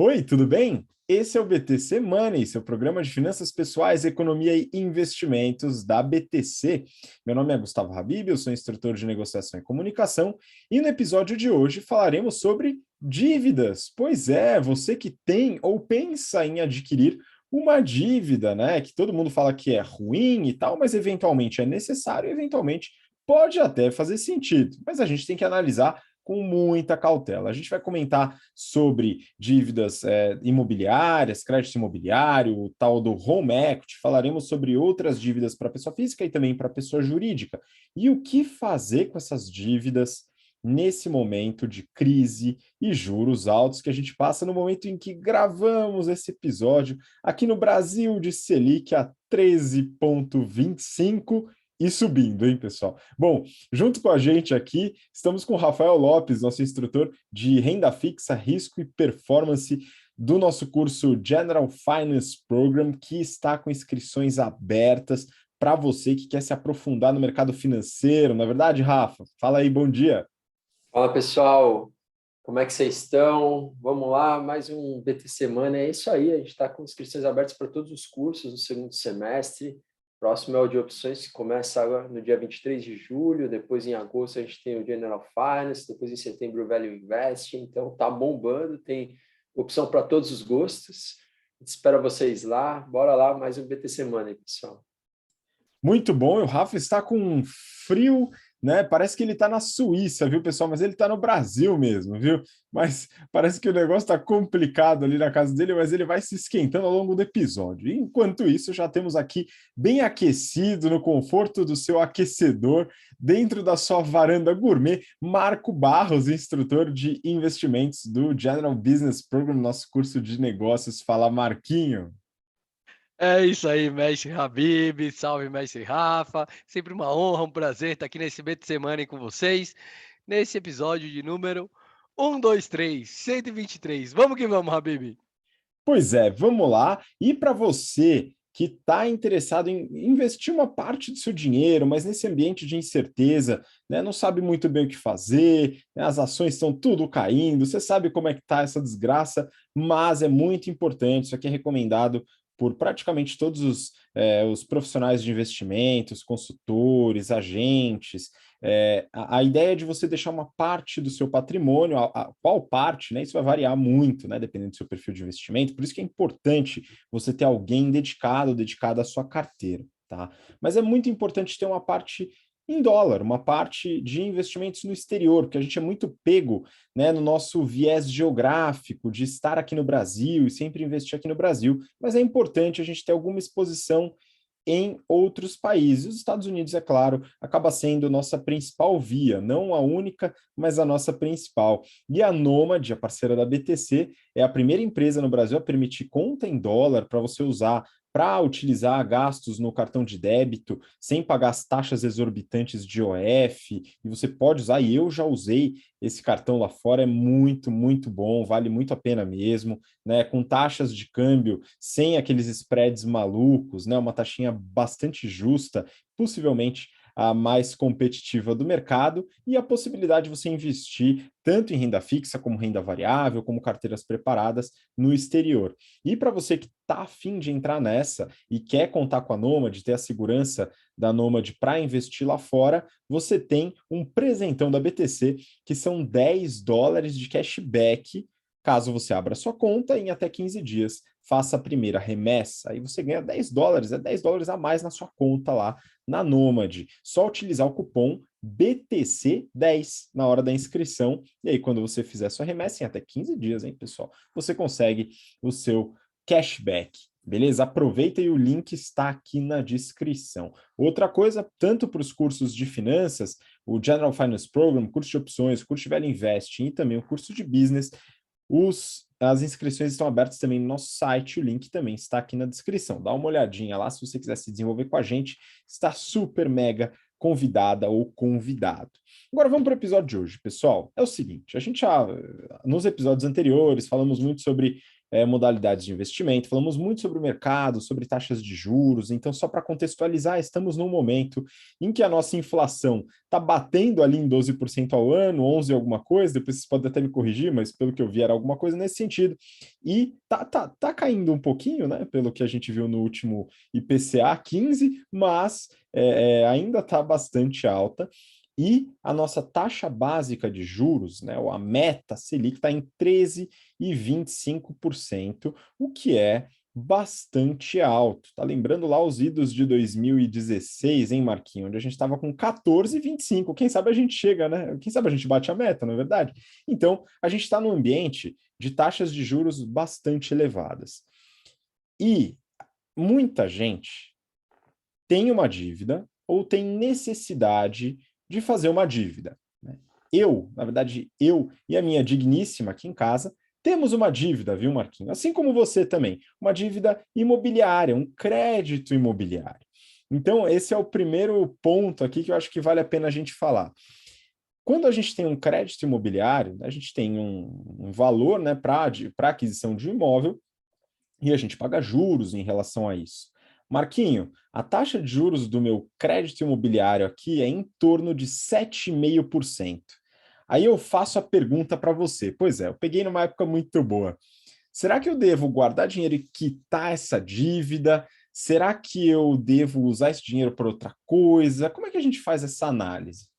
Oi, tudo bem? Esse é o BTC Money, seu programa de finanças pessoais, economia e investimentos da BTC. Meu nome é Gustavo Habib, eu sou instrutor de negociação e comunicação, e no episódio de hoje falaremos sobre dívidas. Pois é, você que tem ou pensa em adquirir uma dívida, né? Que todo mundo fala que é ruim e tal, mas eventualmente é necessário, eventualmente pode até fazer sentido. Mas a gente tem que analisar com muita cautela. A gente vai comentar sobre dívidas imobiliárias, crédito imobiliário, o tal do home equity, falaremos sobre outras dívidas para pessoa física e também para pessoa jurídica. E o que fazer com essas dívidas nesse momento de crise e juros altos que a gente passa no momento em que gravamos esse episódio aqui no Brasil de Selic a 13,25 e subindo, hein, pessoal? Bom, junto com a gente aqui, estamos com o Rafael Lopes, nosso instrutor de renda fixa, risco e performance do nosso curso General Finance Program, que está com inscrições abertas para você que quer se aprofundar no mercado financeiro. Na verdade, Rafa, fala aí, bom dia. Fala pessoal, como é que vocês estão? Vamos lá, mais um BT Semana. É isso aí, a gente está com inscrições abertas para todos os cursos no segundo semestre. Próximo é o de opções, que começa agora no dia 23 de julho, depois em agosto a gente tem o General Finance, depois em setembro o Value Investing. Então tá bombando, tem opção para todos os gostos. A gente espera vocês lá. Bora lá, mais um BT Semana aí, pessoal. Muito bom, e o Rafa está com um frio, né? Parece que ele está na Suíça, viu, pessoal? Mas ele está no Brasil mesmo, viu? Mas parece que o negócio está complicado ali na casa dele, mas ele vai se esquentando ao longo do episódio. E, enquanto isso, já temos aqui bem aquecido, no conforto do seu aquecedor, dentro da sua varanda gourmet, Marco Barros, instrutor de investimentos do General Business Program, nosso curso de negócios. Fala, Marquinho. É isso aí, mestre Habib, salve mestre Rafa, sempre uma honra, um prazer estar aqui nesse meio de semana com vocês, nesse episódio de número 123, 123. Vamos que vamos, Habib. Pois é, vamos lá. E para você que está interessado em investir uma parte do seu dinheiro, mas nesse ambiente de incerteza, né, não sabe muito bem o que fazer, né, as ações estão tudo caindo, você sabe como é que está essa desgraça, mas é muito importante, isso aqui é recomendado por praticamente todos os profissionais de investimentos, consultores, agentes. A ideia é de você deixar uma parte do seu patrimônio, qual parte, né? Isso vai variar muito, né? Dependendo do seu perfil de investimento, por isso que é importante você ter alguém dedicado à sua carteira, tá? Mas é muito importante ter uma parte em dólar, uma parte de investimentos no exterior, porque a gente é muito pego, né, no nosso viés geográfico de estar aqui no Brasil e sempre investir aqui no Brasil, mas é importante a gente ter alguma exposição em outros países. Os Estados Unidos, é claro, acaba sendo nossa principal via, não a única, mas a nossa principal. E a Nomad, a parceira da BTC, é a primeira empresa no Brasil a permitir conta em dólar para você usar para utilizar gastos no cartão de débito sem pagar as taxas exorbitantes de OF, e você pode usar, e eu já usei esse cartão lá fora, é muito, muito bom, vale muito a pena mesmo, né? Com taxas de câmbio sem aqueles spreads malucos, né? Uma taxinha bastante justa, possivelmente a mais competitiva do mercado, e a possibilidade de você investir tanto em renda fixa, como renda variável, como carteiras preparadas no exterior. E para você que está afim de entrar nessa e quer contar com a Nomad, ter a segurança da Nomad para investir lá fora, você tem um presentão da BTC, que são $10 de cashback, caso você abra sua conta em até 15 dias, faça a primeira remessa, aí você ganha $10, é $10 a mais na sua conta lá na Nomad. Só utilizar o cupom BTC10 na hora da inscrição, e aí quando você fizer sua remessa em até 15 dias, hein, pessoal, você consegue o seu cashback. Beleza? Aproveita e o link está aqui na descrição. Outra coisa, tanto para os cursos de finanças, o General Finance Program, curso de opções, curso de Value Investing e também o curso de business, as inscrições estão abertas também no nosso site, o link também está aqui na descrição. Dá uma olhadinha lá se você quiser se desenvolver com a gente, está super mega convidada ou convidado. Agora vamos para o episódio de hoje, pessoal. É o seguinte, a gente já, nos episódios anteriores, falamos muito sobre modalidades de investimento, falamos muito sobre o mercado, sobre taxas de juros. Então, só para contextualizar, estamos num momento em que a nossa inflação está batendo ali em 12% ao ano, 11 alguma coisa, depois vocês podem até me corrigir, mas pelo que eu vi era alguma coisa nesse sentido. E tá caindo um pouquinho, né, pelo que a gente viu no último IPCA 15, mas ainda está bastante alta. E a nossa taxa básica de juros, né, ou a meta Selic, está em 13,25%, o que é bastante alto. Tá lembrando lá os idos de 2016, hein, Marquinhos? Onde a gente estava com 14,25. Quem sabe a gente chega, né? Quem sabe a gente bate a meta, não é verdade? Então, a gente está num ambiente de taxas de juros bastante elevadas. E muita gente tem uma dívida ou tem necessidade de fazer uma dívida, né? Na verdade, eu e a minha digníssima aqui em casa temos uma dívida, viu, Marquinhos? Assim como você também, uma dívida imobiliária, um crédito imobiliário. Então, esse é o primeiro ponto aqui que eu acho que vale a pena a gente falar. Quando a gente tem um crédito imobiliário, a gente tem um valor, né, para aquisição de um imóvel e a gente paga juros em relação a isso. Marquinho, a taxa de juros do meu crédito imobiliário aqui é em torno de 7,5%. Aí eu faço a pergunta para você. Pois é, eu peguei numa época muito boa. Será que eu devo guardar dinheiro e quitar essa dívida? Será que eu devo usar esse dinheiro para outra coisa? Como é que a gente faz essa análise?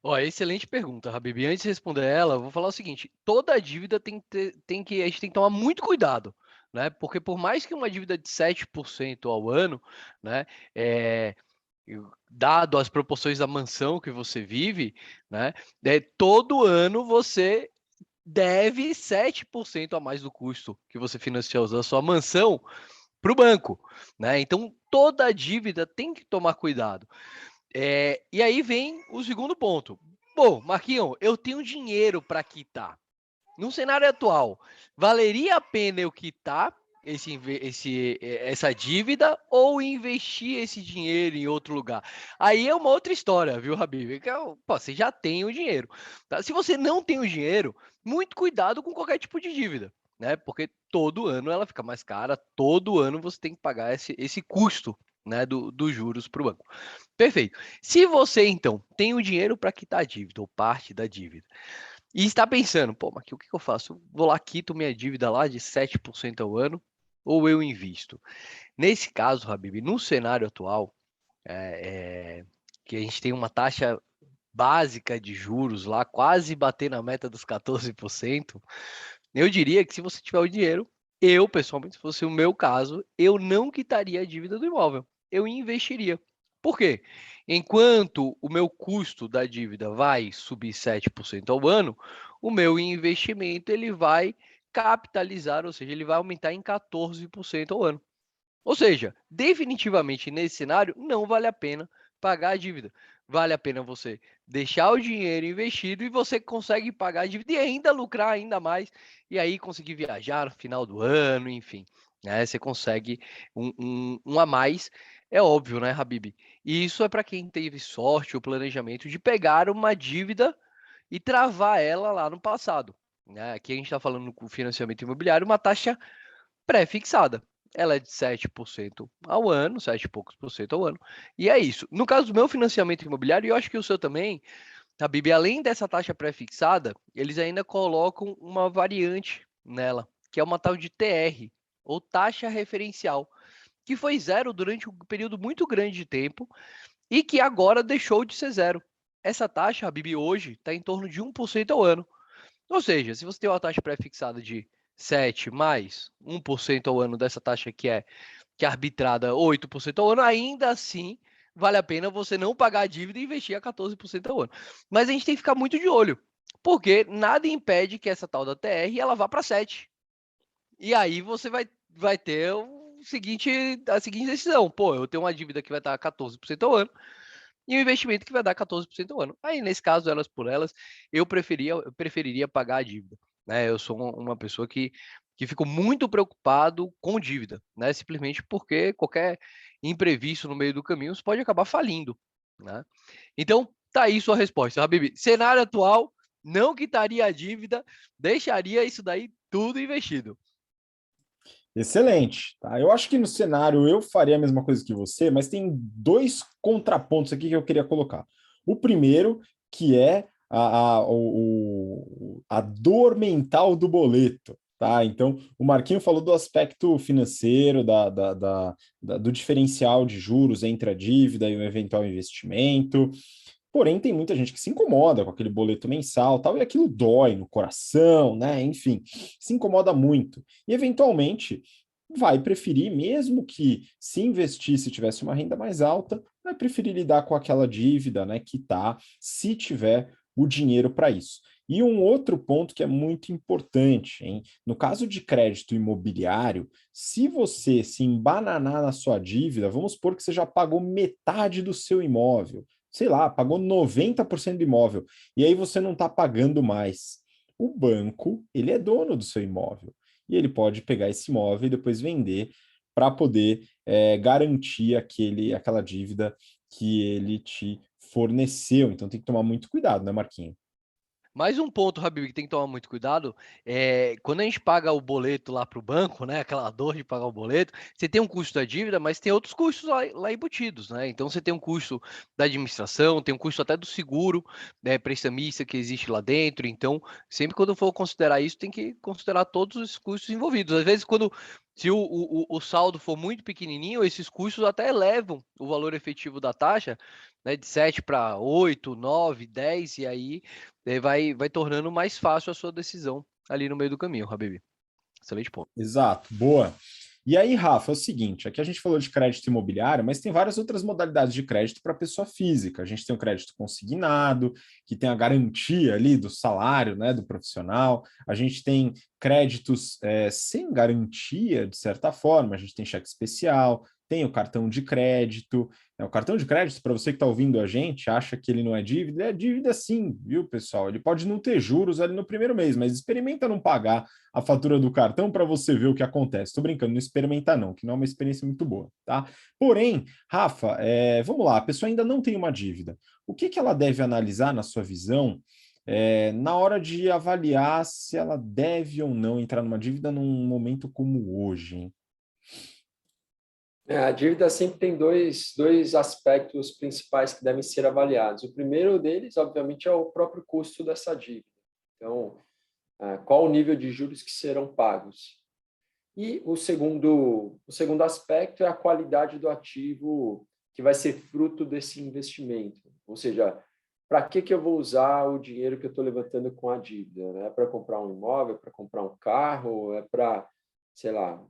Ó, excelente pergunta, Habib. Antes de responder ela, eu vou falar o seguinte: toda dívida a gente tem que tomar muito cuidado, né? Porque por mais que uma dívida de 7% ao ano, né, é, dado as proporções da mansão que você vive, né, todo ano você deve 7% a mais do custo que você financiou da sua mansão para o banco, né? Então toda dívida tem que tomar cuidado. E aí vem o segundo ponto. Pô, Marquinhos, eu tenho dinheiro para quitar. No cenário atual, valeria a pena eu quitar essa dívida ou investir esse dinheiro em outro lugar? Aí é uma outra história, viu, Habib? Você já tem o dinheiro. Tá? Se você não tem o dinheiro, muito cuidado com qualquer tipo de dívida, né? Porque todo ano ela fica mais cara, todo ano você tem que pagar esse custo, né, dos juros para o banco. Perfeito. Se você, então, tem o dinheiro para quitar a dívida ou parte da dívida, e está pensando, pô, mas o que eu faço? Vou lá, quito minha dívida lá de 7% ao ano, ou eu invisto? Nesse caso, Habib, no cenário atual, que a gente tem uma taxa básica de juros lá, quase bater na meta dos 14%, eu diria que se você tiver o dinheiro, eu, pessoalmente, se fosse o meu caso, eu não quitaria a dívida do imóvel, eu investiria. Por quê? Enquanto o meu custo da dívida vai subir 7% ao ano, o meu investimento ele vai capitalizar, ou seja, ele vai aumentar em 14% ao ano. Ou seja, definitivamente nesse cenário não vale a pena pagar a dívida. Vale a pena você deixar o dinheiro investido e você consegue pagar a dívida e ainda lucrar ainda mais e aí conseguir viajar no final do ano, enfim, né? Você consegue um a mais, é óbvio, né, Habib? E isso é para quem teve sorte ou planejamento de pegar uma dívida e travar ela lá no passado, né? Aqui a gente está falando com financiamento imobiliário, uma taxa pré-fixada. Ela é de 7% ao ano, 7 e poucos por cento ao ano. E é isso. No caso do meu financiamento imobiliário, e eu acho que o seu também, Habib, além dessa taxa pré-fixada, eles ainda colocam uma variante nela, que é uma tal de TR, ou taxa referencial, que foi zero durante um período muito grande de tempo e que agora deixou de ser zero. Essa taxa, Habib, hoje está em torno de 1% ao ano. Ou seja, se você tem uma taxa pré-fixada de 7 mais 1% ao ano dessa taxa que é arbitrada 8% ao ano, ainda assim vale a pena você não pagar a dívida e investir a 14% ao ano. Mas a gente tem que ficar muito de olho, porque nada impede que essa tal da TR ela vá para 7. E aí você vai ter a seguinte decisão. Pô, eu tenho uma dívida que vai estar 14% ao ano e um investimento que vai dar 14% ao ano. Aí, nesse caso, elas por elas, eu preferiria pagar a dívida. Né? Eu sou uma pessoa que fico muito preocupado com dívida, né? Simplesmente porque qualquer imprevisto no meio do caminho você pode acabar falindo. Né? Então, tá aí sua resposta, Habib. Cenário atual, não quitaria a dívida, deixaria isso daí tudo investido. Excelente, tá? Eu acho que no cenário eu faria a mesma coisa que você, mas tem dois contrapontos aqui que eu queria colocar. O primeiro, que é a dor mental do boleto, tá? Então, o Marquinho falou do aspecto financeiro, do diferencial de juros entre a dívida e o eventual investimento. Porém, tem muita gente que se incomoda com aquele boleto mensal, tal, e aquilo dói no coração, né? Enfim, se incomoda muito. E, eventualmente, vai preferir, mesmo que se investisse e tivesse uma renda mais alta, vai preferir lidar com aquela dívida, né, quitar, se tiver o dinheiro para isso. E um outro ponto que é muito importante, hein? No caso de crédito imobiliário, se você se embananar na sua dívida, vamos supor que você já pagou metade do seu imóvel, sei lá, pagou 90% do imóvel, e aí você não está pagando mais. O banco, ele é dono do seu imóvel, e ele pode pegar esse imóvel e depois vender para poder garantir aquela dívida que ele te forneceu. Então tem que tomar muito cuidado, né, Marquinhos? Mais um ponto, Habib, que tem que tomar muito cuidado, quando a gente paga o boleto lá para o banco, né, aquela dor de pagar o boleto, você tem um custo da dívida, mas tem outros custos lá embutidos, né? Então você tem um custo da administração, tem um custo até do seguro, né, prestamista que existe lá dentro. Então, sempre quando for considerar isso, tem que considerar todos os custos envolvidos. Às vezes, se o saldo for muito pequenininho, esses custos até elevam o valor efetivo da taxa, né, de 7 para 8, 9, 10, e aí vai tornando mais fácil a sua decisão ali no meio do caminho, Habib. Excelente ponto. Exato, boa. E aí, Rafa, é o seguinte, aqui a gente falou de crédito imobiliário, mas tem várias outras modalidades de crédito para pessoa física. A gente tem o crédito consignado, que tem a garantia ali do salário, né, do profissional. A gente tem créditos sem garantia, de certa forma. A gente tem cheque especial, tem o cartão de crédito. O cartão de crédito, para você que está ouvindo a gente, acha que ele não é dívida, é dívida sim, viu, pessoal? Ele pode não ter juros ali no primeiro mês, mas experimenta não pagar a fatura do cartão para você ver o que acontece. Estou brincando, não experimenta não, que não é uma experiência muito boa, tá? Porém, Rafa, vamos lá, a pessoa ainda não tem uma dívida. O que ela deve analisar, na sua visão, na hora de avaliar se ela deve ou não entrar numa dívida num momento como hoje, hein? A dívida sempre tem dois aspectos principais que devem ser avaliados. O primeiro deles, obviamente, é o próprio custo dessa dívida. Então, qual o nível de juros que serão pagos? E o segundo aspecto é a qualidade do ativo que vai ser fruto desse investimento. Ou seja, para que eu vou usar o dinheiro que eu estou levantando com a dívida? É para comprar um imóvel, é para comprar um carro, é para, sei lá,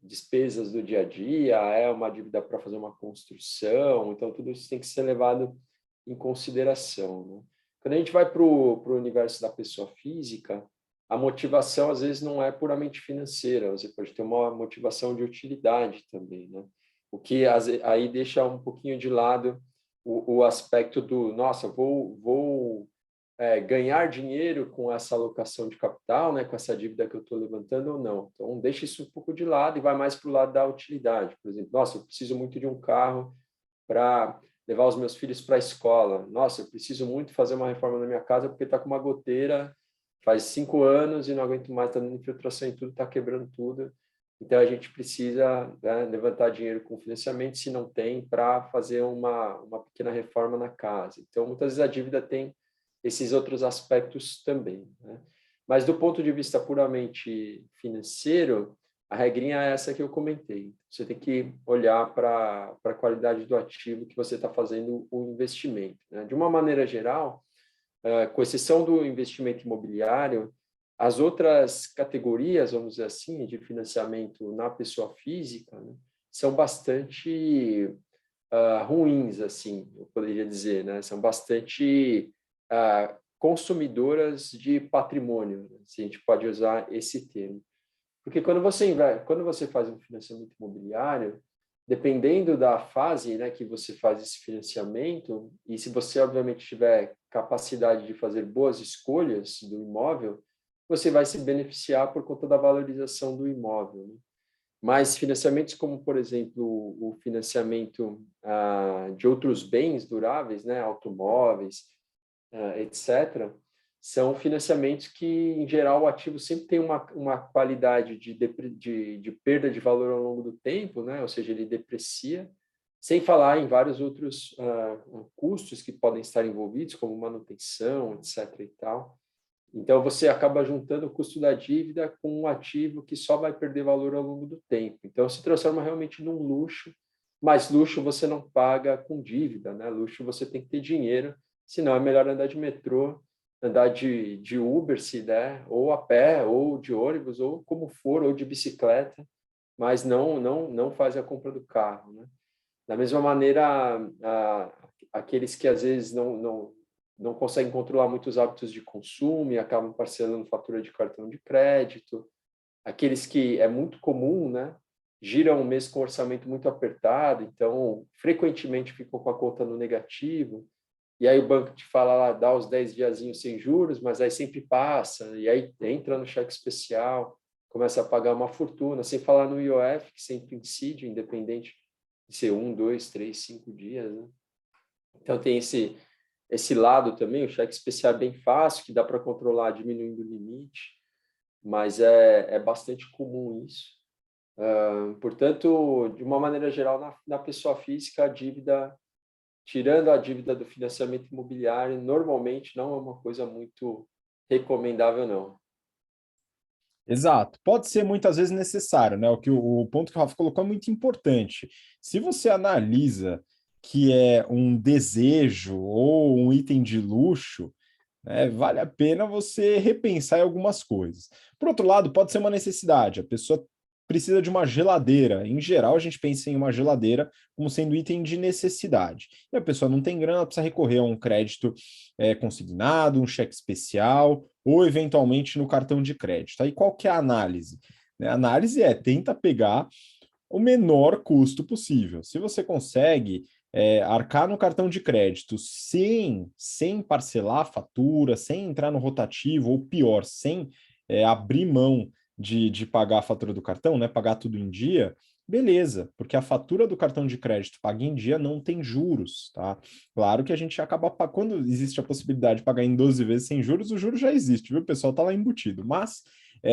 despesas do dia a dia, é uma dívida para fazer uma construção. Então, tudo isso tem que ser levado em consideração, né? Quando a gente vai para o universo da pessoa física, a motivação, às vezes, não é puramente financeira, você pode ter uma motivação de utilidade também, né? O que aí deixa um pouquinho de lado o aspecto do, nossa, vou ganhar dinheiro com essa alocação de capital, né, com essa dívida que eu estou levantando ou não. Então, deixa isso um pouco de lado e vai mais para o lado da utilidade. Por exemplo, nossa, eu preciso muito de um carro para levar os meus filhos para a escola. Nossa, eu preciso muito fazer uma reforma na minha casa porque está com uma goteira faz 5 anos e não aguento mais, está dando infiltração em tudo, está quebrando tudo. Então, a gente precisa, né, levantar dinheiro com financiamento, se não tem, para fazer uma pequena reforma na casa. Então, muitas vezes a dívida tem esses outros aspectos também, né? Mas, do ponto de vista puramente financeiro, a regrinha é essa que eu comentei. Você tem que olhar para a qualidade do ativo que você está fazendo o investimento, né? De uma maneira geral, com exceção do investimento imobiliário, as outras categorias, vamos dizer assim, de financiamento na pessoa física, né, são bastante ruins, assim, eu poderia dizer, né? São bastante consumidoras de patrimônio, né? Se a gente pode usar esse termo. Porque quando você faz um financiamento imobiliário, dependendo da fase, né, que você faz esse financiamento, e se você, obviamente, tiver capacidade de fazer boas escolhas do imóvel, você vai se beneficiar por conta da valorização do imóvel, né? Mas financiamentos como, por exemplo, o financiamento de outros bens duráveis, né, automóveis, etc., são financiamentos que, em geral, o ativo sempre tem uma qualidade de perda de valor ao longo do tempo, né? Ou seja, ele deprecia, sem falar em vários outros custos que podem estar envolvidos, como manutenção, etc. e tal. Então, você acaba juntando o custo da dívida com um ativo que só vai perder valor ao longo do tempo. Então, se transforma realmente num luxo, mas luxo você não paga com dívida, né? Luxo você tem que ter dinheiro, senão é melhor andar de metrô, andar de Uber, se der, ou a pé, ou de ônibus, ou como for, ou de bicicleta, mas não faz a compra do carro, né? Da mesma maneira, aqueles que às vezes não conseguem controlar muitos hábitos de consumo e acabam parcelando fatura de cartão de crédito, aqueles que é muito comum, né? Giram um mês com orçamento muito apertado, então frequentemente ficam com a conta no negativo, e aí o banco te fala lá, dá os 10 diazinhos sem juros, mas aí sempre passa, e aí entra no cheque especial, começa a pagar uma fortuna, sem falar no IOF, que sempre incide, independente de ser 1, 2, 3, 5 dias, né? Então tem esse lado também, o cheque especial é bem fácil, que dá para controlar diminuindo o limite, mas é bastante comum isso. Portanto, de uma maneira geral, na pessoa física, a dívida, tirando a dívida do financiamento imobiliário, normalmente não é uma coisa muito recomendável, não. Exato. Pode ser muitas vezes necessário, né? O ponto que o Rafa colocou é muito importante. Se você analisa que é um desejo ou um item de luxo, né, vale a pena você repensar em algumas coisas. Por outro lado, pode ser uma necessidade. A pessoa precisa de uma geladeira. Em geral, a gente pensa em uma geladeira como sendo item de necessidade. E a pessoa não tem grana, ela precisa recorrer a um crédito consignado, um cheque especial, ou eventualmente no cartão de crédito. Aí qual que é a análise? A análise tenta pegar o menor custo possível. Se você consegue arcar no cartão de crédito sem parcelar a fatura, sem entrar no rotativo, ou pior, sem abrir mão de pagar a fatura do cartão, né, pagar tudo em dia, beleza, porque a fatura do cartão de crédito paga em dia não tem juros, tá? Claro que a gente acaba, quando existe a possibilidade de pagar em 12 vezes sem juros, o juro já existe, viu? O pessoal tá lá embutido, mas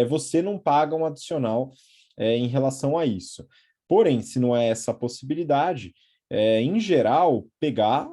você não paga um adicional em relação a isso. Porém, se não é essa a possibilidade, em geral, pegar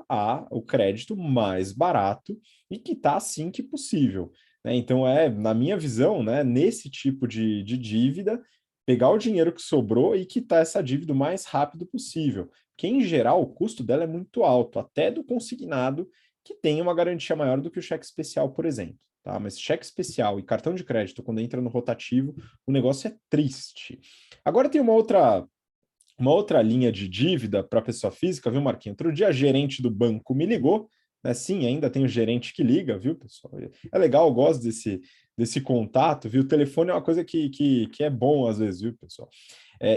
o crédito mais barato e quitar assim que possível, né? Então, na minha visão, né, nesse tipo de dívida, pegar o dinheiro que sobrou e quitar essa dívida o mais rápido possível, porque, em geral, o custo dela é muito alto, até do consignado, que tem uma garantia maior do que o cheque especial, por exemplo. Tá? Mas cheque especial e cartão de crédito, quando entra no rotativo, o negócio é triste. Agora tem uma outra linha de dívida para pessoa física, viu, Marquinhos? Outro dia a gerente do banco me ligou, né? Sim, ainda tem o gerente que liga, viu, pessoal? É legal, eu gosto desse contato, viu? O telefone é uma coisa que é bom às vezes, viu, pessoal?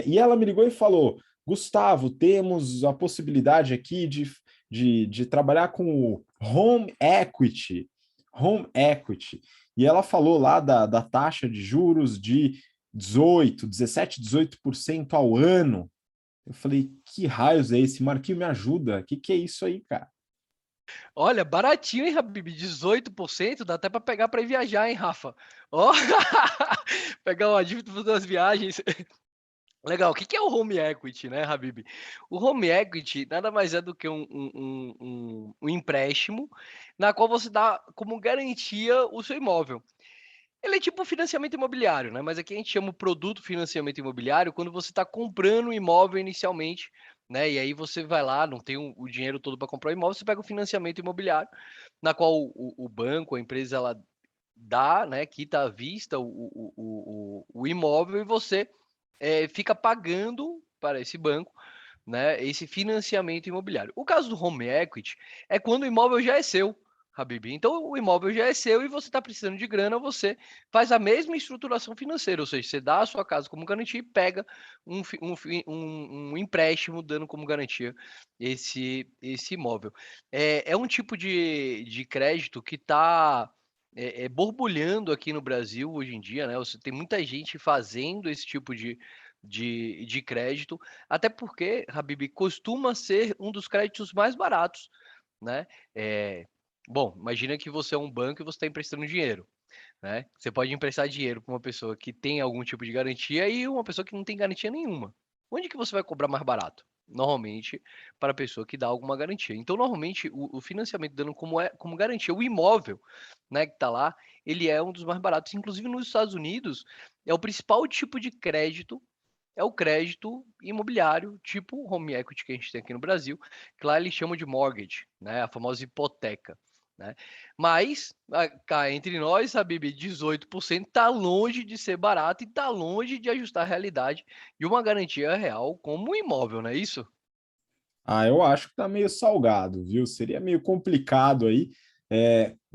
E ela me ligou e falou: Gustavo, temos a possibilidade aqui de trabalhar com o home equity. Home equity. E ela falou lá da taxa de juros de 17, 18% ao ano. Eu falei, que raios é esse? Marquinhos, me ajuda. Que é isso aí, cara? Olha, baratinho, hein, Habib? 18%, dá até para pegar para ir viajar, hein, Rafa? Ó, pegar uma dívida para das viagens. Legal. O que é o home equity, né, Habib? O home equity nada mais é do que um empréstimo na qual você dá como garantia o seu imóvel. Ele é tipo financiamento imobiliário, né? Mas aqui a gente chama o produto financiamento imobiliário quando você está comprando o imóvel inicialmente, né? E aí você vai lá, não tem o dinheiro todo para comprar o imóvel, você pega o financiamento imobiliário, na qual o banco, a empresa, ela dá, né? Quita à vista o imóvel e você fica pagando para esse banco, né? Esse financiamento imobiliário. O caso do home equity é quando o imóvel já é seu. Habib. Então, o imóvel já é seu e você está precisando de grana, você faz a mesma estruturação financeira, ou seja, você dá a sua casa como garantia e pega um empréstimo dando como garantia esse imóvel. É um tipo de crédito que está borbulhando aqui no Brasil hoje em dia, né? Tem muita gente fazendo esse tipo de crédito, até porque, Habib, costuma ser um dos créditos mais baratos, né? Bom, imagina que você é um banco e você está emprestando dinheiro, né? Você pode emprestar dinheiro para uma pessoa que tem algum tipo de garantia e uma pessoa que não tem garantia nenhuma. Onde que você vai cobrar mais barato? Normalmente para a pessoa que dá alguma garantia. Então, normalmente, o financiamento dando como garantia, o imóvel, né, que está lá, ele é um dos mais baratos. Inclusive, nos Estados Unidos, é o principal tipo de crédito, é o crédito imobiliário, tipo home equity que a gente tem aqui no Brasil, que lá eles chamam de mortgage, né, a famosa hipoteca, né? Mas, cá entre nós, Habib, 18% está longe de ser barato e está longe de ajustar a realidade de uma garantia real como um imóvel, não é isso? Ah, eu acho que tá meio salgado, viu? Seria meio complicado aí,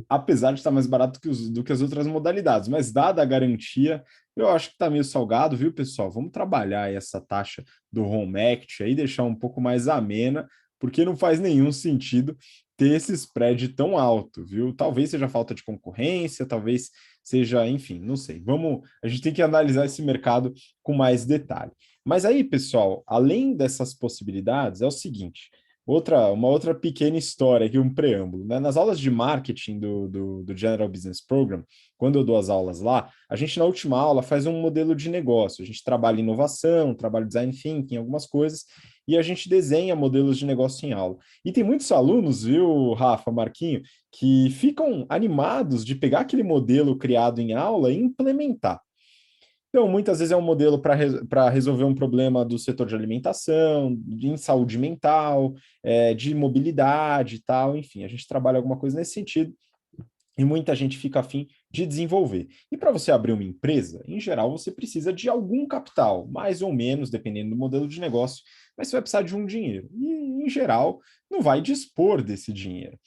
apesar de estar mais barato do que as outras modalidades, mas dada a garantia, eu acho que tá meio salgado, viu, pessoal? Vamos trabalhar aí essa taxa do Home Equity aí, deixar um pouco mais amena, porque não faz nenhum sentido ter esse spread tão alto, viu? Talvez seja falta de concorrência, talvez seja, enfim, não sei. A gente tem que analisar esse mercado com mais detalhe. Mas aí, pessoal, além dessas possibilidades, é o seguinte: uma outra pequena história aqui, um preâmbulo, né? Nas aulas de marketing do General Business Program, quando eu dou as aulas lá, a gente na última aula faz um modelo de negócio. A gente trabalha inovação, trabalha design thinking, algumas coisas, e a gente desenha modelos de negócio em aula. E tem muitos alunos, viu, Rafa, Marquinho, que ficam animados de pegar aquele modelo criado em aula e implementar. Então, muitas vezes é um modelo para resolver um problema do setor de alimentação, em saúde mental, de mobilidade e tal, enfim, a gente trabalha alguma coisa nesse sentido e muita gente fica afim de desenvolver. E para você abrir uma empresa, em geral, você precisa de algum capital, mais ou menos, dependendo do modelo de negócio, mas você vai precisar de um dinheiro. E, em geral, não vai dispor desse dinheiro.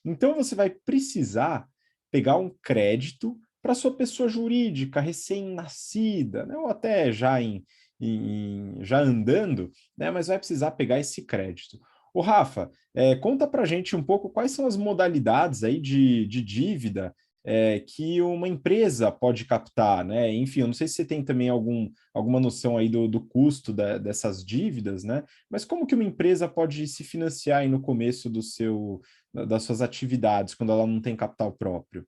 Então, você vai precisar pegar um crédito para sua pessoa jurídica recém-nascida, né? Ou até já andando, né? Mas vai precisar pegar esse crédito. O Rafa, conta para a gente um pouco quais são as modalidades aí de dívida que uma empresa pode captar, né? Enfim, eu não sei se você tem também alguma noção aí do custo dessas dívidas, né? Mas como que uma empresa pode se financiar aí no começo das suas atividades, quando ela não tem capital próprio?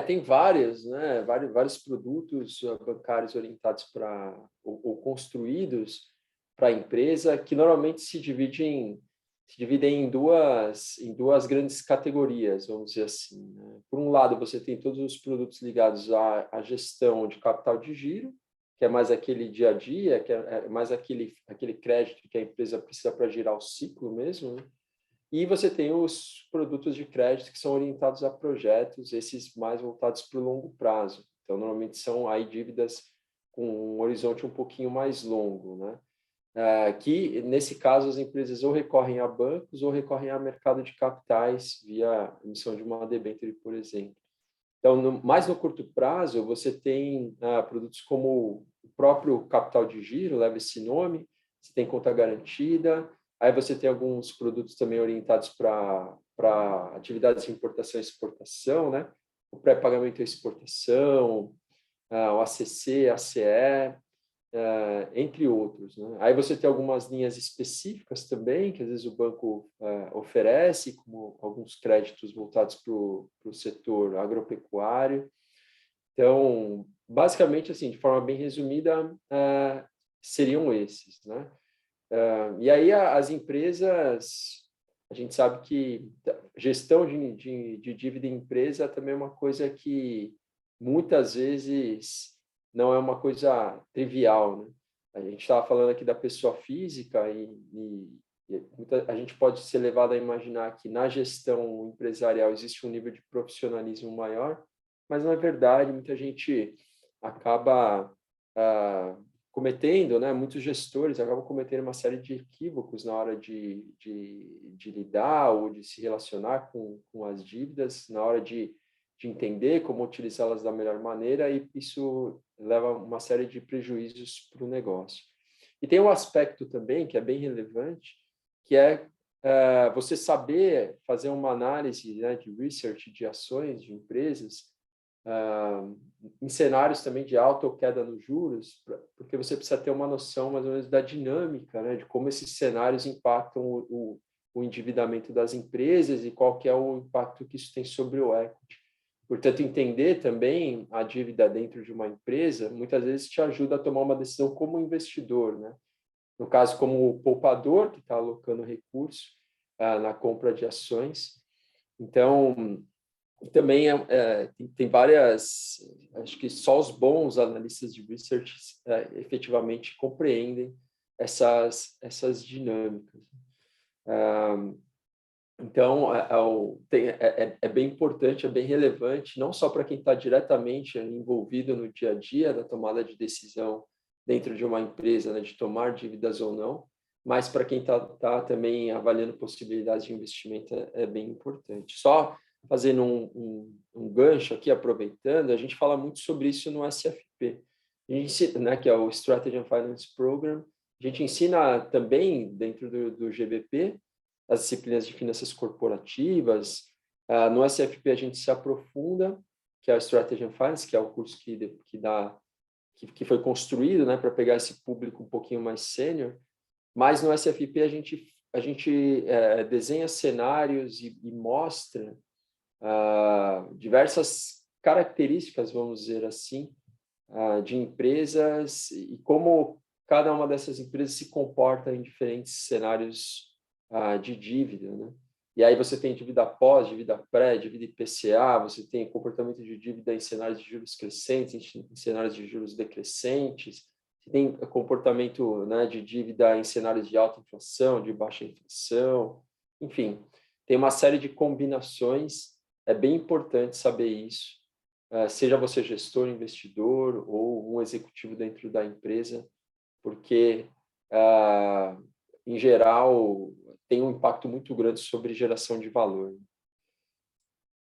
Tem vários, né? Vários produtos bancários orientados para ou construídos para a empresa que normalmente se dividem em duas grandes categorias, vamos dizer assim, né? Por um lado, você tem todos os produtos ligados à gestão de capital de giro, que é mais aquele dia a dia, que é mais aquele crédito que a empresa precisa para girar o ciclo mesmo, né? E você tem os produtos de crédito que são orientados a projetos, esses mais voltados para o longo prazo. Então, normalmente são aí dívidas com um horizonte um pouquinho mais longo, né? Que, nesse caso, as empresas ou recorrem a bancos ou recorrem a mercado de capitais via emissão de uma debênture, por exemplo. Então, mais no curto prazo, você tem produtos como o próprio capital de giro, leva esse nome, você tem conta garantida, aí você tem alguns produtos também orientados para atividades de importação e exportação, né? O pré-pagamento e exportação, o ACC, ACE, entre outros, né? Aí você tem algumas linhas específicas também, que às vezes o banco oferece, como alguns créditos voltados para o setor agropecuário. Então, basicamente, assim, de forma bem resumida, seriam esses, né? E aí as empresas, a gente sabe que gestão de dívida em empresa também é uma coisa que muitas vezes não é uma coisa trivial, né? A gente estava falando aqui da pessoa física a gente pode ser levado a imaginar que na gestão empresarial existe um nível de profissionalismo maior, mas na verdade muita gente acaba cometendo, né? Muitos gestores acabam cometendo uma série de equívocos na hora de lidar ou de se relacionar com as dívidas, na hora de entender como utilizá-las da melhor maneira, e isso leva a uma série de prejuízos para o negócio. E tem um aspecto também que é bem relevante, que é você saber fazer uma análise, né, de research de ações de empresas em cenários também de alta ou queda nos juros, porque você precisa ter uma noção mais ou menos da dinâmica, né, de como esses cenários impactam o o endividamento das empresas e qual que é o impacto que isso tem sobre o equity. Portanto, entender também a dívida dentro de uma empresa, muitas vezes te ajuda a tomar uma decisão como investidor, né? No caso, como o poupador, que está alocando recurso na compra de ações. Então, também tem várias, acho que só os bons analistas de research efetivamente compreendem essas dinâmicas. Então, é bem importante, é bem relevante, não só para quem está diretamente envolvido no dia a dia da tomada de decisão dentro de uma empresa, né, de tomar dívidas ou não, mas para quem está também avaliando possibilidades de investimento é bem importante. Só fazendo um gancho aqui, aproveitando, a gente fala muito sobre isso no SFP, a gente ensina, né, que é o Strategy and Finance Program, a gente ensina também dentro do GBP, as disciplinas de finanças corporativas. No SFP a gente se aprofunda, que é a Strategy and Finance, que é o curso que foi construído, né, para pegar esse público um pouquinho mais sênior, mas no SFP a gente desenha cenários e mostra diversas características, vamos dizer assim, de empresas e como cada uma dessas empresas se comporta em diferentes cenários de dívida, né? E aí você tem dívida pós, dívida pré, dívida IPCA, você tem comportamento de dívida em cenários de juros crescentes, em cenários de juros decrescentes, você tem comportamento, né, de dívida em cenários de alta inflação, de baixa inflação, enfim, tem uma série de combinações, é bem importante saber isso, seja você gestor, investidor ou um executivo dentro da empresa, porque, em geral, tem um impacto muito grande sobre geração de valor.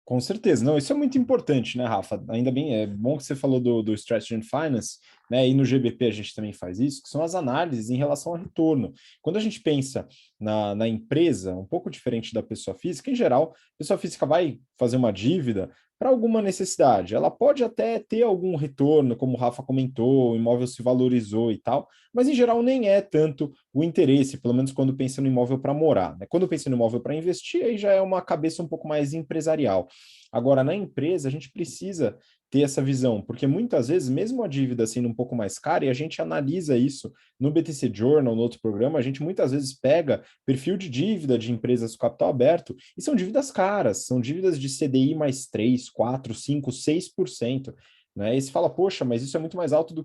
Com certeza. Não, isso é muito importante, né, Rafa? Ainda bem, é bom que você falou do Strategy and Finance, né? E no GBP a gente também faz isso, que são as análises em relação ao retorno. Quando a gente pensa na empresa, um pouco diferente da pessoa física, em geral, a pessoa física vai fazer uma dívida para alguma necessidade. Ela pode até ter algum retorno, como o Rafa comentou, o imóvel se valorizou e tal, mas em geral nem é tanto o interesse, pelo menos quando pensa no imóvel para morar, né? Quando pensa no imóvel para investir, aí já é uma cabeça um pouco mais empresarial. Agora, na empresa, a gente precisa ter essa visão, porque muitas vezes, mesmo a dívida sendo um pouco mais cara, e a gente analisa isso no BTC Journal, no outro programa, a gente muitas vezes pega perfil de dívida de empresas com capital aberto, e são dívidas caras, são dívidas de CDI mais 3, 4, 5, 6%. Né? E você fala, poxa, mas isso é muito mais alto do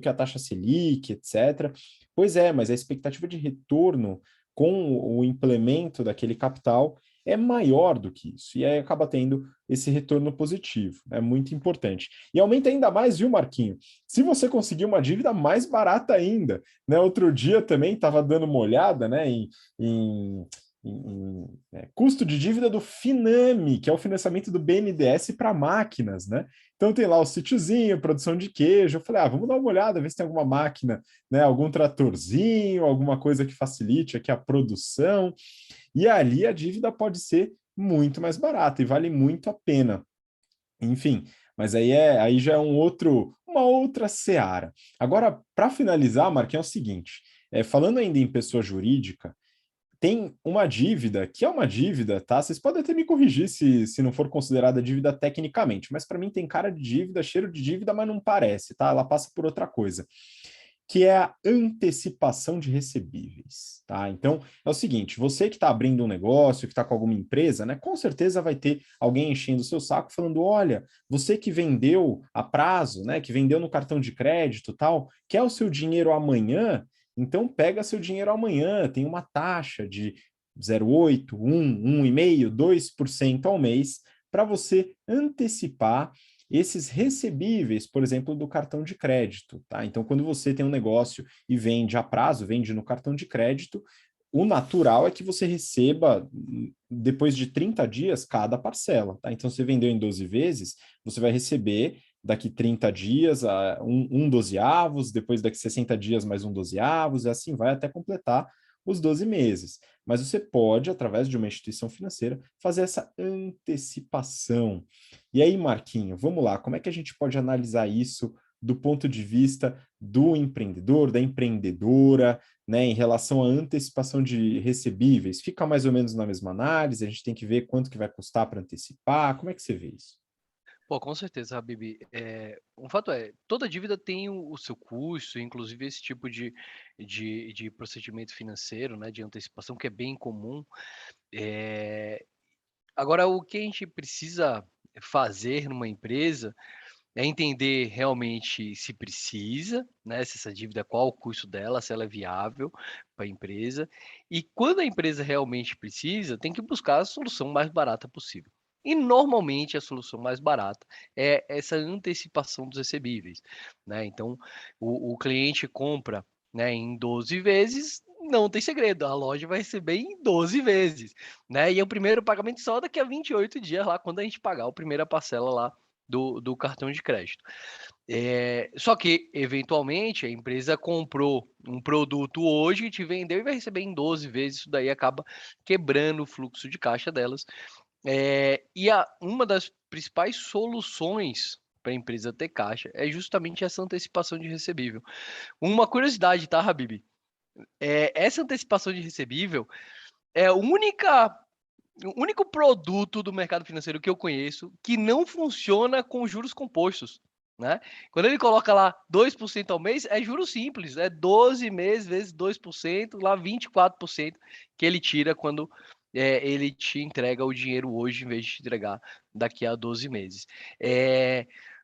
que a taxa Selic, etc. Pois é, mas a expectativa de retorno com o implemento daquele capital é maior do que isso, e aí acaba tendo esse retorno positivo, é muito importante. E aumenta ainda mais, viu, Marquinho? Se você conseguir uma dívida mais barata ainda, né? Outro dia também estava dando uma olhada, né, em custo de dívida do Finame, que é o financiamento do BNDES para máquinas, né? Então tem lá o sítiozinho, produção de queijo. Eu falei, vamos dar uma olhada, ver se tem alguma máquina, né? Algum tratorzinho, alguma coisa que facilite aqui a produção. E ali a dívida pode ser muito mais barata e vale muito a pena. Enfim, mas aí já é uma outra seara. Agora, para finalizar, Marquinhos, é o seguinte: falando ainda em pessoa jurídica, tem uma dívida, que é uma dívida, tá? Vocês podem até me corrigir se não for considerada dívida tecnicamente, mas para mim tem cara de dívida, cheiro de dívida, mas não parece, tá? Ela passa por outra coisa, que é a antecipação de recebíveis, tá? Então, é o seguinte, você que está abrindo um negócio, que está com alguma empresa, né, com certeza vai ter alguém enchendo o seu saco falando, olha, você que vendeu a prazo, né, que vendeu no cartão de crédito, tal, quer o seu dinheiro amanhã? Então, pega seu dinheiro amanhã, tem uma taxa de 0,8, 1, 1,5, 2% ao mês para você antecipar esses recebíveis, por exemplo, do cartão de crédito, tá? Então, quando você tem um negócio e vende a prazo, vende no cartão de crédito, o natural é que você receba, depois de 30 dias, cada parcela, tá? Então, você vendeu em 12 vezes, você vai receber daqui 30 dias um dozeavos, depois daqui 60 dias mais um dozeavos, e assim vai até completar os 12 meses. Mas você pode, através de uma instituição financeira, fazer essa antecipação. E aí, Marquinho, vamos lá, como é que a gente pode analisar isso do ponto de vista do empreendedor, da empreendedora, né, em relação à antecipação de recebíveis? Fica mais ou menos na mesma análise? A gente tem que ver quanto que vai custar para antecipar? Como é que você vê isso? Pô, com certeza, Habib. Um fato é, toda dívida tem o seu custo, inclusive esse tipo de procedimento financeiro, né, de antecipação, que é bem comum. Agora, o que a gente precisa fazer numa empresa é entender realmente se precisa, né, se essa dívida, qual o custo dela, se ela é viável para a empresa. E quando a empresa realmente precisa, tem que buscar a solução mais barata possível. E normalmente a solução mais barata é essa antecipação dos recebíveis, né? Então, o cliente compra, né, em 12 vezes, não tem segredo, a loja vai receber em 12 vezes, né? E é o primeiro pagamento só daqui a 28 dias lá, quando a gente pagar a primeira parcela lá do cartão de crédito. Só que, eventualmente, a empresa comprou um produto hoje, te vendeu e vai receber em 12 vezes, isso daí acaba quebrando o fluxo de caixa delas. Uma das principais soluções para a empresa ter caixa é justamente essa antecipação de recebível. Uma curiosidade, tá, Habib? Essa antecipação de recebível é a o único produto do mercado financeiro que eu conheço que não funciona com juros compostos, né? Quando ele coloca lá 2% ao mês, é juros simples, é 12 meses vezes 2%, lá 24% que ele tira quando ele te entrega o dinheiro hoje, em vez de te entregar daqui a 12 meses.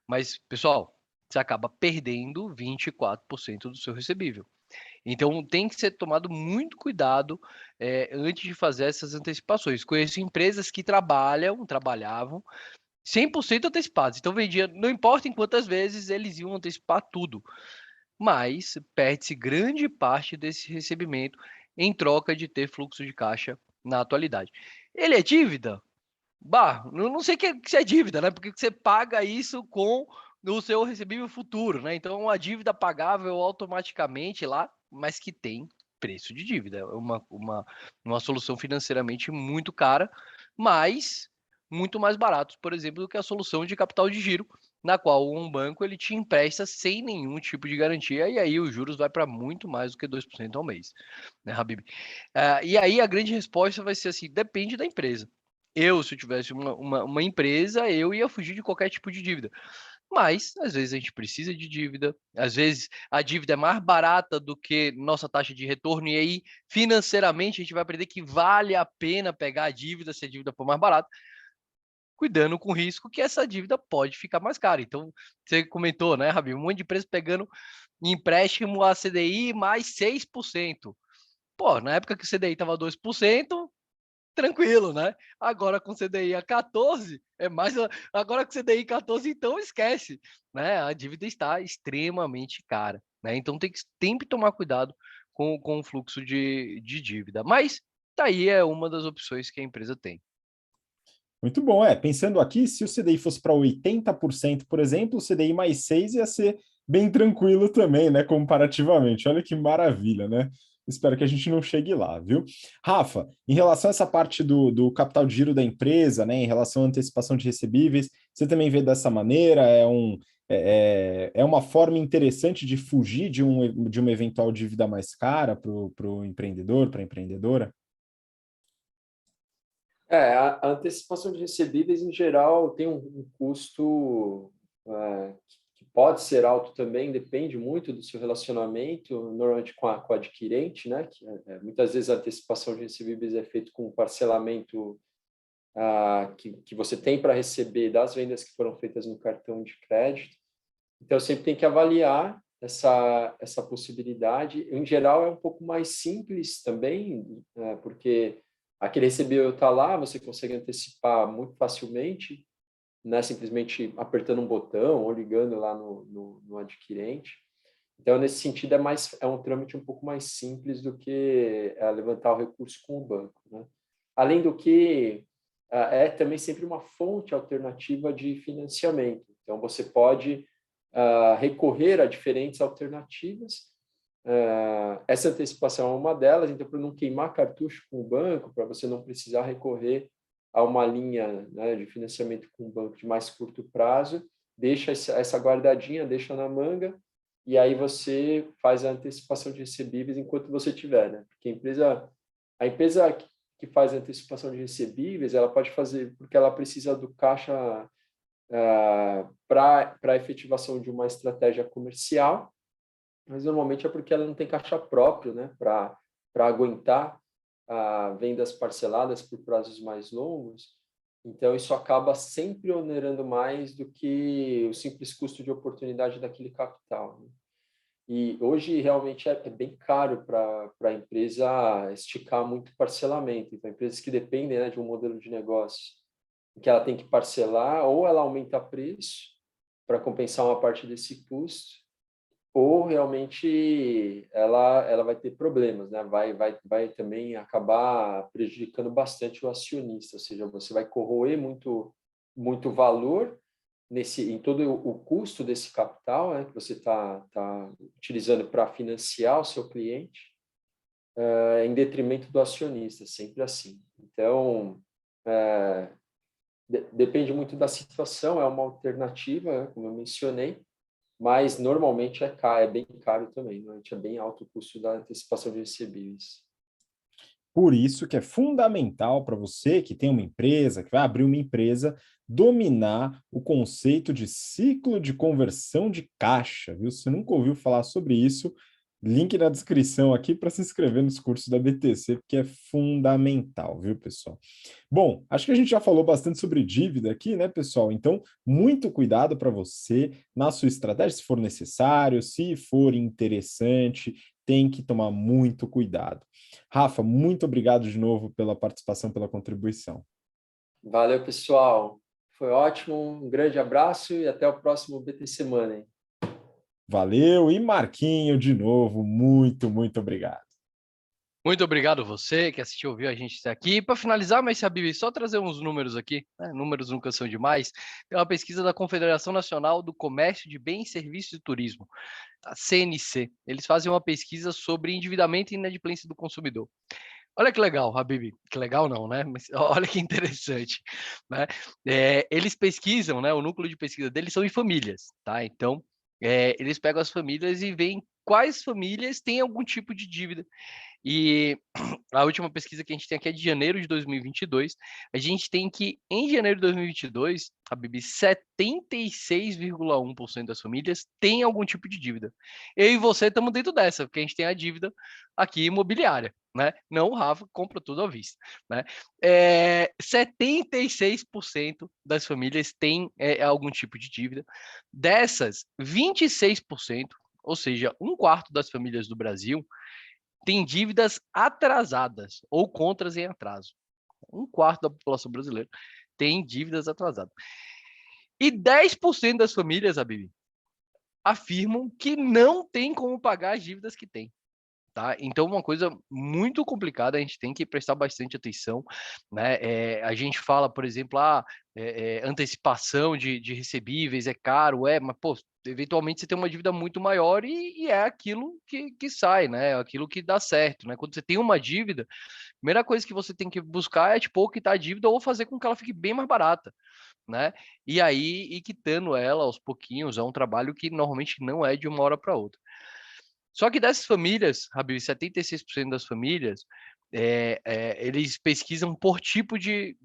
Mas, pessoal, você acaba perdendo 24% do seu recebível. Então tem que ser tomado muito cuidado antes de fazer essas antecipações. Conheço empresas que trabalhavam 100% antecipados. Então vendia, não importa em quantas vezes eles iam antecipar tudo, mas perde-se grande parte desse recebimento em troca de ter fluxo de caixa na atualidade. Ele é dívida? Bah, não sei que é dívida, né? Porque você paga isso com o seu recebível futuro, né? Então, uma dívida pagável automaticamente lá, mas que tem preço de dívida. É uma solução financeiramente muito cara, mas muito mais barato, por exemplo, do que a solução de capital de giro, na qual um banco ele te empresta sem nenhum tipo de garantia, e aí os juros vai para muito mais do que 2% ao mês, né, Habib? E aí a grande resposta vai ser assim, depende da empresa. Se eu tivesse uma empresa, eu ia fugir de qualquer tipo de dívida. Mas, às vezes, a gente precisa de dívida, às vezes a dívida é mais barata do que nossa taxa de retorno, e aí, financeiramente, a gente vai aprender que vale a pena pegar a dívida se a dívida for mais barata, cuidando com o risco que essa dívida pode ficar mais cara. Então, você comentou, né, Rabi? Um monte de empresa pegando empréstimo a CDI mais 6%. Pô, na época que o CDI estava 2%, tranquilo, né? Agora com CDI a 14, é mais. Agora com CDI 14, então esquece, né? A dívida está extremamente cara, né? Então tem que sempre tomar cuidado com o fluxo de dívida. Mas tá aí é uma das opções que a empresa tem. Muito bom, pensando aqui, se o CDI fosse para 80%, por exemplo, o CDI mais 6 ia ser bem tranquilo também, né, comparativamente. Olha que maravilha, né? Espero que a gente não chegue lá, viu? Rafa, em relação a essa parte do capital de giro da empresa, né, em relação à antecipação de recebíveis, você também vê dessa maneira? É uma forma interessante de fugir de uma eventual dívida mais cara para o empreendedor, para a empreendedora? A antecipação de recebíveis, em geral, tem um custo que pode ser alto também, depende muito do seu relacionamento, normalmente com o adquirente, né? Muitas vezes a antecipação de recebíveis é feita com um parcelamento que você tem para receber das vendas que foram feitas no cartão de crédito. Então, sempre tem que avaliar essa possibilidade. Em geral, é um pouco mais simples também, porque aquele recebível está lá, você consegue antecipar muito facilmente, né? Simplesmente apertando um botão ou ligando lá no adquirente. Então, nesse sentido, é um trâmite um pouco mais simples do que levantar o recurso com o banco, né? Além do que, é também sempre uma fonte alternativa de financiamento. Então, você pode recorrer a diferentes alternativas. Essa antecipação é uma delas, então, para não queimar cartucho com o banco, para você não precisar recorrer a uma linha, né, de financiamento com o banco de mais curto prazo, deixa essa guardadinha, deixa na manga, e aí você faz a antecipação de recebíveis enquanto você tiver, né? Porque a empresa que faz a antecipação de recebíveis, ela pode fazer porque ela precisa do caixa para a efetivação de uma estratégia comercial, mas normalmente é porque ela não tem caixa próprio, né, para aguentar vendas parceladas por prazos mais longos. Então, isso acaba sempre onerando mais do que o simples custo de oportunidade daquele capital, né? E hoje realmente é bem caro para a empresa esticar muito parcelamento. Então, empresas que dependem, né, de um modelo de negócio em que ela tem que parcelar, ou ela aumenta preço para compensar uma parte desse custo, ou realmente ela vai ter problemas, né? Vai também acabar prejudicando bastante o acionista, ou seja, você vai corroer muito valor em todo o custo desse capital, né, que você está utilizando para financiar o seu cliente, em detrimento do acionista, sempre assim. Então, depende muito da situação, é uma alternativa, né, como eu mencionei, mas normalmente é caro, é bem caro também, normalmente é bem alto o custo da antecipação de recebíveis. Por isso que é fundamental para você que tem uma empresa, que vai abrir uma empresa, dominar o conceito de ciclo de conversão de caixa, viu? Se você nunca ouviu falar sobre isso, link na descrição aqui para se inscrever nos cursos da BTC, porque é fundamental, viu, pessoal? Bom, acho que a gente já falou bastante sobre dívida aqui, né, pessoal? Então, muito cuidado para você na sua estratégia, se for necessário, se for interessante, tem que tomar muito cuidado. Rafa, muito obrigado de novo pela participação, pela contribuição. Valeu, pessoal. Foi ótimo, um grande abraço e até o próximo BTC Money. Valeu, e Marquinho, de novo, muito obrigado. Muito obrigado você que assistiu, ouviu a gente até aqui. Para finalizar, mas Habib, só trazer uns números aqui, né? Números nunca são demais. Tem uma pesquisa da Confederação Nacional do Comércio de Bens, Serviços e Turismo, a CNC. Eles fazem uma pesquisa sobre endividamento e inadimplência do consumidor. Olha que legal, Habib. Que legal não, né? Mas olha que interessante, né? Eles pesquisam, né? O núcleo de pesquisa deles são em famílias, tá? Então, eles pegam as famílias e veem quais famílias têm algum tipo de dívida. E a última pesquisa que a gente tem aqui é de janeiro de 2022. A gente tem que, em janeiro de 2022, a Bibi, 76,1% das famílias tem algum tipo de dívida. Eu e você estamos dentro dessa, porque a gente tem a dívida aqui imobiliária, né? Não o Rafa compra tudo à vista, né? 76% das famílias têm algum tipo de dívida. Dessas, 26%, ou seja, um quarto das famílias do Brasil, tem dívidas atrasadas ou contras em atraso. Um quarto da população brasileira tem dívidas atrasadas. E 10% das famílias, Habib, afirmam que não tem como pagar as dívidas que tem. Tá? Então, uma coisa muito complicada, a gente tem que prestar bastante atenção, né? A gente fala, por exemplo, antecipação de recebíveis é caro, mas, pô, eventualmente você tem uma dívida muito maior e é aquilo que sai, né? Aquilo que dá certo, né? Quando você tem uma dívida, a primeira coisa que você tem que buscar é, tipo, ou quitar a dívida ou fazer com que ela fique bem mais barata, né? E aí, ir quitando ela aos pouquinhos, é um trabalho que normalmente não é de uma hora para outra. Só que dessas famílias, Rabi, 76% das famílias, eles pesquisam por tipo de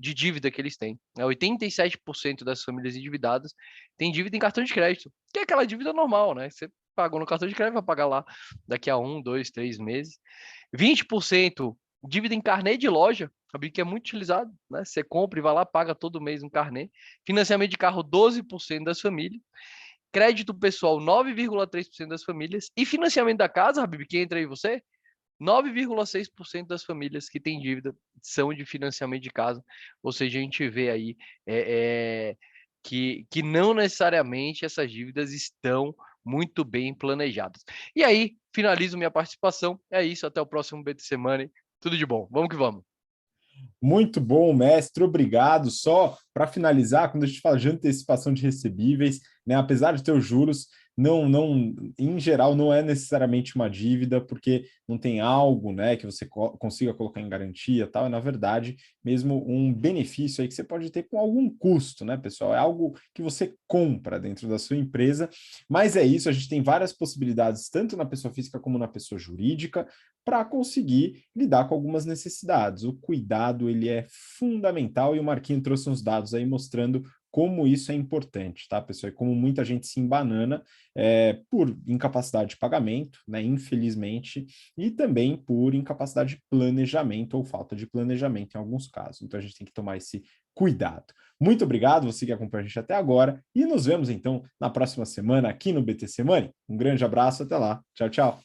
dívida que eles têm. 87% das famílias endividadas têm dívida em cartão de crédito, que é aquela dívida normal, né? Você pagou no cartão de crédito, vai pagar lá daqui a 1, 2, 3 meses. 20% dívida em carnê de loja, Rabi, que é muito utilizado, né? Você compra e vai lá, paga todo mês um carnê. Financiamento de carro, 12% das famílias. Crédito pessoal, 9,3% das famílias. E financiamento da casa, Habib, que entra aí você, 9,6% das famílias que têm dívida são de financiamento de casa. Ou seja, a gente vê aí que não necessariamente essas dívidas estão muito bem planejadas. E aí, finalizo minha participação. É isso, até o próximo BTC Money. Tudo de bom. Vamos que vamos. Muito bom, mestre, obrigado. Só para finalizar, quando a gente fala de antecipação de recebíveis, né, apesar de ter os juros, em geral, não é necessariamente uma dívida, porque não tem algo, né, que você consiga colocar em garantia, tal, é na verdade mesmo um benefício aí que você pode ter com algum custo, né, pessoal? É algo que você compra dentro da sua empresa, mas é isso, a gente tem várias possibilidades, tanto na pessoa física como na pessoa jurídica, para conseguir lidar com algumas necessidades. O cuidado, ele é fundamental, e o Marquinhos trouxe uns dados aí mostrando como isso é importante, tá, pessoal? E como muita gente se embanana por incapacidade de pagamento, né, infelizmente, e também por incapacidade de planejamento ou falta de planejamento em alguns casos. Então a gente tem que tomar esse cuidado. Muito obrigado, você que acompanha a gente até agora, e nos vemos então na próxima semana aqui no BTC Money. Um grande abraço, até lá. Tchau, tchau.